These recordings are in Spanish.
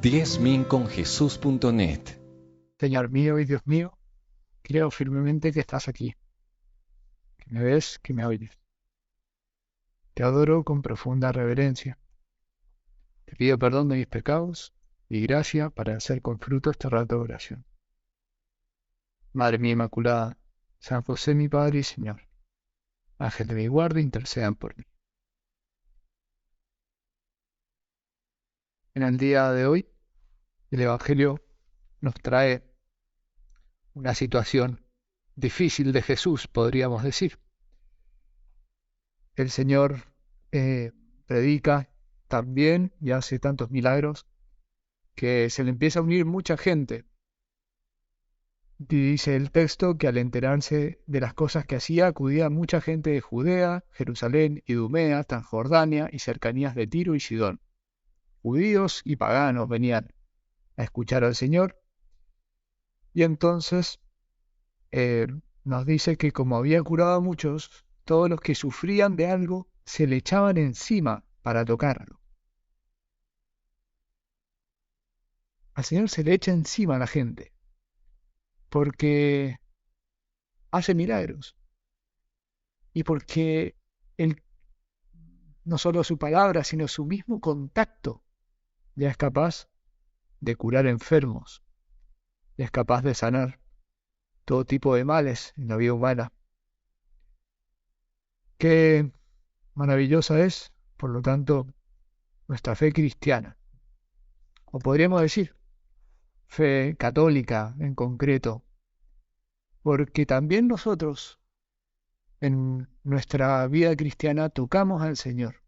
10minconjesús.net. Señor mío y Dios mío, creo firmemente que estás aquí, que me ves, que me oyes. Te adoro con profunda reverencia. Te pido perdón de mis pecados y gracia para hacer con fruto este rato de oración. Madre mía Inmaculada, San José mi Padre y Señor, Ángel de mi guarda, intercedan por mí. En el día de hoy, el Evangelio nos trae una situación difícil de Jesús, podríamos decir. El Señor predica tan bien y hace tantos milagros que se le empieza a unir mucha gente. Dice el texto que al enterarse de las cosas que hacía, acudía mucha gente de Judea, Jerusalén, Idumea, Transjordania y cercanías de Tiro y Sidón. Judíos y paganos venían a escuchar al Señor. Y entonces nos dice que como había curado a muchos, todos los que sufrían de algo se le echaban encima para tocarlo. Al Señor se le echa encima a la gente, porque hace milagros y porque no solo su palabra, sino su mismo contacto ya es capaz de curar enfermos, ya es capaz de sanar todo tipo de males en la vida humana. Qué maravillosa es, por lo tanto, nuestra fe cristiana, o podríamos decir, fe católica en concreto, porque también nosotros en nuestra vida cristiana tocamos al Señor.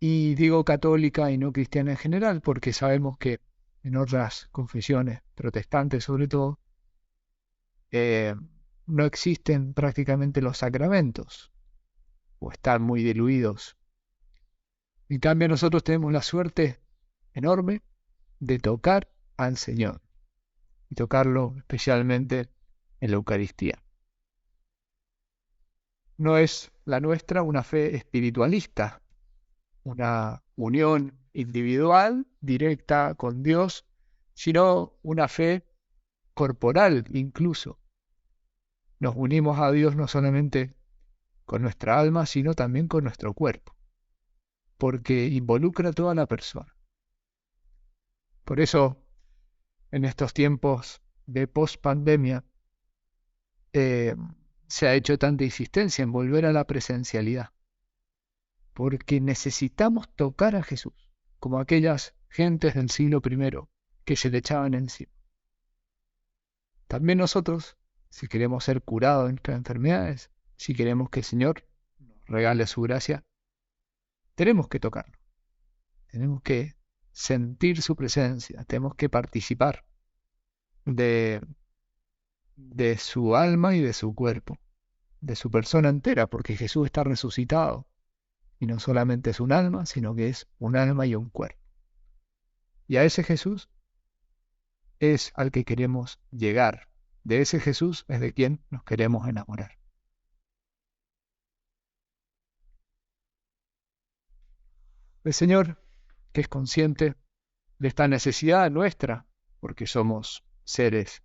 Y digo católica y no cristiana en general, porque sabemos que en otras confesiones, protestantes sobre todo, no existen prácticamente los sacramentos, o están muy diluidos. En cambio nosotros tenemos la suerte enorme de tocar al Señor, y tocarlo especialmente en la Eucaristía. No es la nuestra una fe espiritualista, una unión individual, directa con Dios, sino una fe corporal incluso. Nos unimos a Dios no solamente con nuestra alma, sino también con nuestro cuerpo, porque involucra a toda la persona. Por eso, en estos tiempos de post-pandemia, se ha hecho tanta insistencia en volver a la presencialidad, porque necesitamos tocar a Jesús, como aquellas gentes del siglo I que se le echaban encima. También nosotros, si queremos ser curados de nuestras enfermedades, si queremos que el Señor nos regale su gracia, tenemos que tocarlo, tenemos que sentir su presencia, tenemos que participar de su alma y de su cuerpo, de su persona entera, porque Jesús está resucitado. Y no solamente es un alma, sino que es un alma y un cuerpo. Y a ese Jesús es al que queremos llegar. De ese Jesús es de quien nos queremos enamorar. El Señor, que es consciente de esta necesidad nuestra, porque somos seres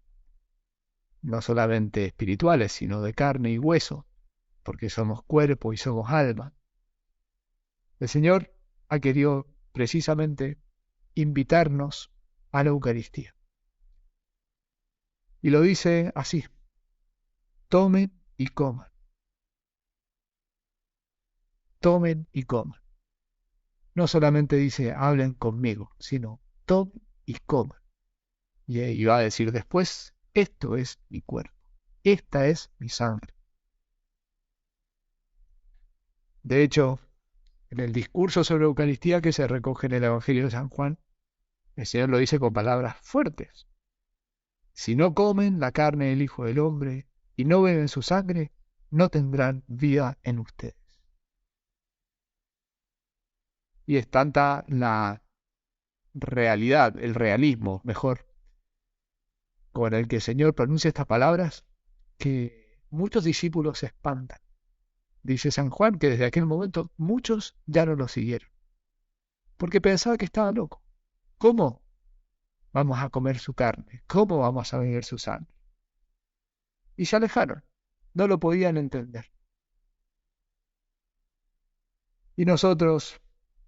no solamente espirituales, sino de carne y hueso, porque somos cuerpo y somos alma. El Señor ha querido precisamente invitarnos a la Eucaristía. Y lo dice así: tomen y coman. Tomen y coman. No solamente dice hablen conmigo, sino tomen y coman. Y va a decir después: esto es mi cuerpo, esta es mi sangre. De hecho, en el discurso sobre la Eucaristía que se recoge en el Evangelio de San Juan, el Señor lo dice con palabras fuertes. Si no comen la carne del Hijo del Hombre y no beben su sangre, no tendrán vida en ustedes. Y es tanta la realidad, el realismo, mejor, con el que el Señor pronuncia estas palabras, que muchos discípulos se espantan. Dice San Juan que desde aquel momento muchos ya no lo siguieron, porque pensaba que estaba loco, ¿Cómo vamos a comer su carne? ¿Cómo vamos a beber su sangre? Y se alejaron, no lo podían entender. Y nosotros,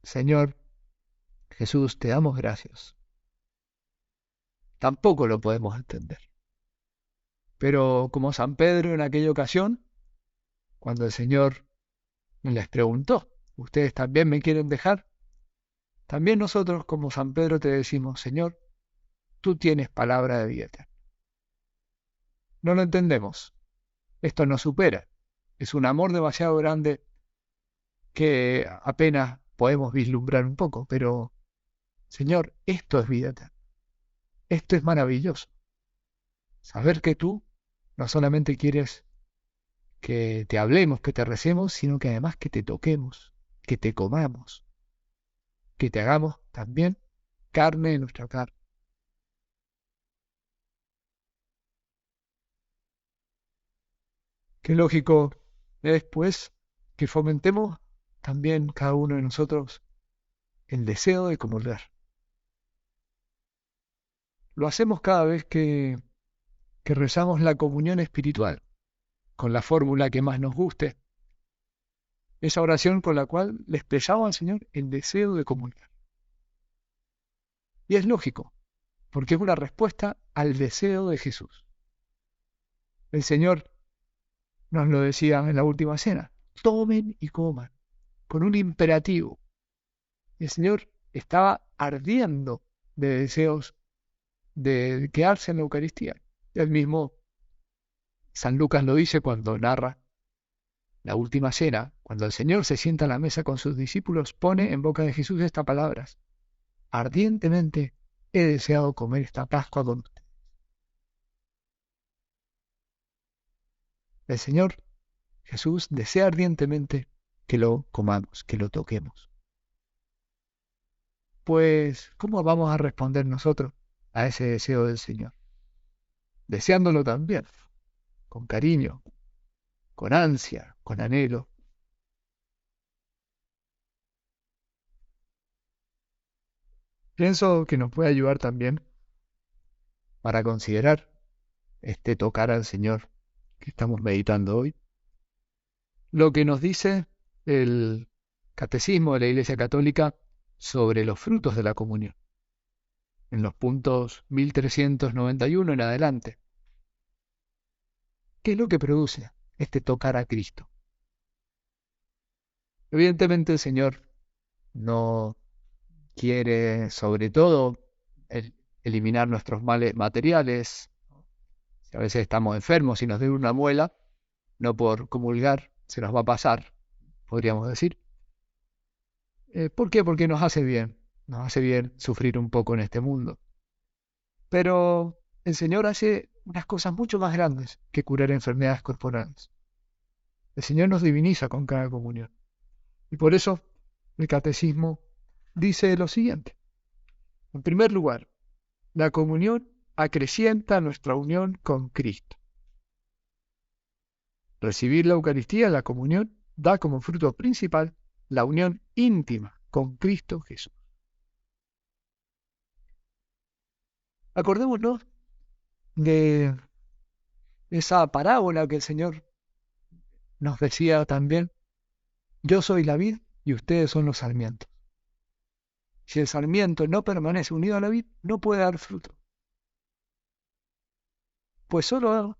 Señor Jesús, te damos gracias. Tampoco lo podemos entender. Pero como San Pedro en aquella ocasión, cuando el Señor les preguntó, ¿ustedes también me quieren dejar? También nosotros como San Pedro te decimos, Señor, tú tienes palabra de vida eterna. No lo entendemos. Esto nos supera. Es un amor demasiado grande que apenas podemos vislumbrar un poco, pero Señor, esto es vida eterna. Esto es maravilloso. Saber que tú no solamente quieres que te hablemos, que te recemos, sino que además que te toquemos, que te comamos, que te hagamos también carne de nuestra carne. Qué lógico es, pues, que fomentemos también cada uno de nosotros el deseo de comulgar. Lo hacemos cada vez que rezamos la comunión espiritual, con la fórmula que más nos guste, esa oración con la cual le expresamos al Señor el deseo de comulgar. Y es lógico, porque es una respuesta al deseo de Jesús. El Señor nos lo decía en la última cena, tomen y coman, con un imperativo. El Señor estaba ardiendo de deseos de quedarse en la Eucaristía. El mismo San Lucas lo dice cuando narra la última cena, cuando el Señor se sienta a la mesa con sus discípulos, pone en boca de Jesús estas palabras: ardientemente he deseado comer esta Pascua con usted. El Señor Jesús desea ardientemente que lo comamos, que lo toquemos. Pues, ¿cómo vamos a responder nosotros a ese deseo del Señor? Deseándolo también, con cariño, con ansia, con anhelo. Pienso que nos puede ayudar también para considerar este tocar al Señor que estamos meditando hoy, lo que nos dice el Catecismo de la Iglesia Católica sobre los frutos de la comunión, en los puntos 1391 en adelante. ¿Qué es lo que produce este tocar a Cristo? Evidentemente el Señor no quiere, sobre todo, eliminar nuestros males materiales. Si a veces estamos enfermos y nos duele una muela, no por comulgar se nos va a pasar, podríamos decir. ¿Por qué? Porque nos hace bien sufrir un poco en este mundo. Pero el Señor hace unas cosas mucho más grandes que curar enfermedades corporales. El Señor nos diviniza con cada comunión. Y por eso el Catecismo dice lo siguiente. En primer lugar, la comunión acrecienta nuestra unión con Cristo. Recibir la Eucaristía, la comunión, da como fruto principal la unión íntima con Cristo Jesús. Acordémonos de esa parábola que el Señor nos decía también: yo soy la vid y ustedes son los sarmientos. Si el sarmiento no permanece unido a la vid, no puede dar fruto. Pues solo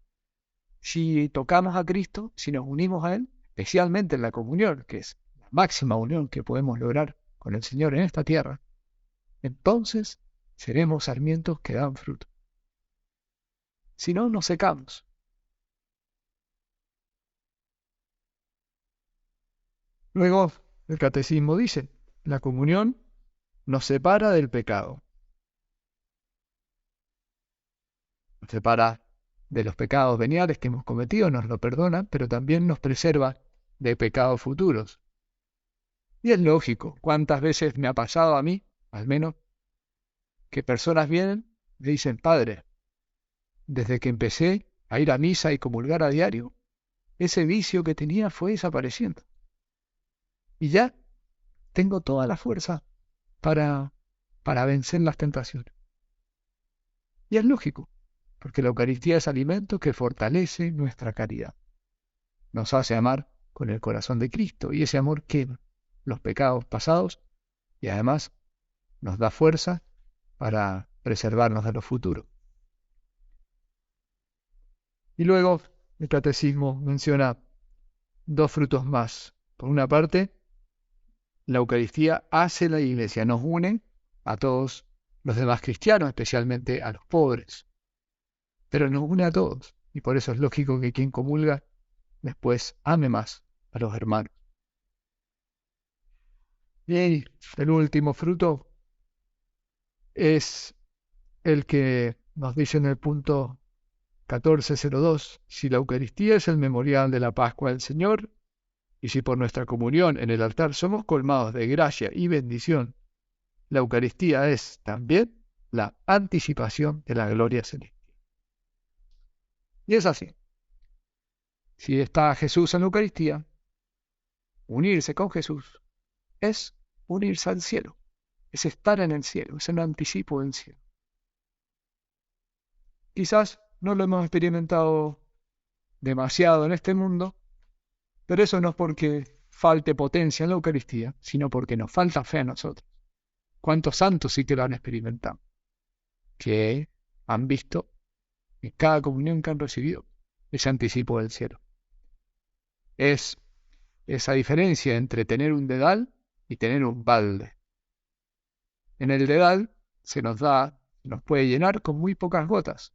si tocamos a Cristo, si nos unimos a Él, especialmente en la comunión, que es la máxima unión que podemos lograr con el Señor en esta tierra, entonces seremos sarmientos que dan fruto. Si no, nos secamos. Luego, el Catecismo dice, la comunión nos separa del pecado. Nos separa de los pecados veniales que hemos cometido, nos lo perdona, pero también nos preserva de pecados futuros. Y es lógico, ¿cuántas veces me ha pasado a mí, al menos, que personas vienen y me dicen: Padre, desde que empecé a ir a misa y comulgar a diario, ese vicio que tenía fue desapareciendo. Y ya tengo toda la fuerza para para vencer las tentaciones. Y es lógico, porque la Eucaristía es alimento que fortalece nuestra caridad. Nos hace amar con el corazón de Cristo y ese amor quema los pecados pasados y además nos da fuerza para preservarnos de lo futuro. Y luego el catecismo menciona dos frutos más. Por una parte, la Eucaristía hace la Iglesia, nos une a todos los demás cristianos, especialmente a los pobres. Pero nos une a todos, y por eso es lógico que quien comulga después ame más a los hermanos. Y el último fruto es el que nos dice en el punto 1402, si la Eucaristía es el memorial de la Pascua del Señor, y si por nuestra comunión en el altar somos colmados de gracia y bendición, la Eucaristía es también la anticipación de la gloria celestial. Y es así. Si está Jesús en la Eucaristía, unirse con Jesús es unirse al cielo, es estar en el cielo, es un anticipo del cielo. Quizás no lo hemos experimentado demasiado en este mundo, pero eso no es porque falte potencia en la Eucaristía, sino porque nos falta fe a nosotros. ¿Cuántos santos sí que lo han experimentado? Que han visto en cada comunión que han recibido ese anticipo del cielo. Es esa diferencia entre tener un dedal y tener un balde. En el dedal se nos puede llenar con muy pocas gotas.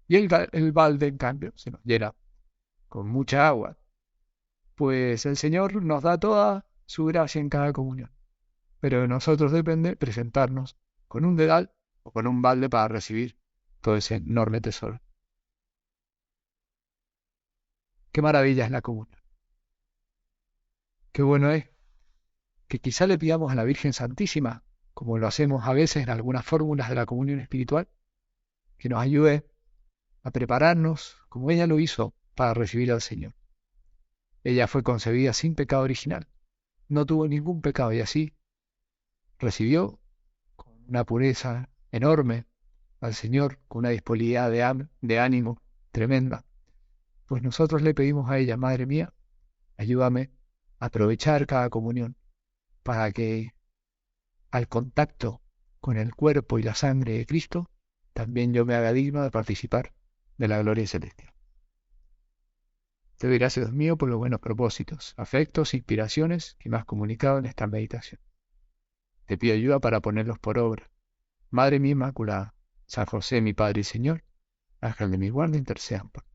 Y el balde, en cambio, se nos llena con mucha agua. Pues el Señor nos da toda su gracia en cada comunión. Pero de nosotros depende presentarnos con un dedal o con un balde para recibir todo ese enorme tesoro. Qué maravilla es la comunión. Qué bueno es que quizá le pidamos a la Virgen Santísima, como lo hacemos a veces en algunas fórmulas de la comunión espiritual, que nos ayude a prepararnos como ella lo hizo para recibir al Señor. Ella fue concebida sin pecado original, no tuvo ningún pecado y así recibió con una pureza enorme al Señor, con una disponibilidad de ánimo tremenda. Pues nosotros le pedimos a ella, Madre mía, ayúdame a aprovechar cada comunión para que al contacto con el cuerpo y la sangre de Cristo, también yo me haga digno de participar de la gloria celestial. Te doy gracias, Dios mío, por los buenos propósitos, afectos, inspiraciones que me has comunicado en esta meditación. Te pido ayuda para ponerlos por obra. Madre mía Inmaculada, San José, mi Padre y Señor, Ángel de mi guarda, intercedan por mí.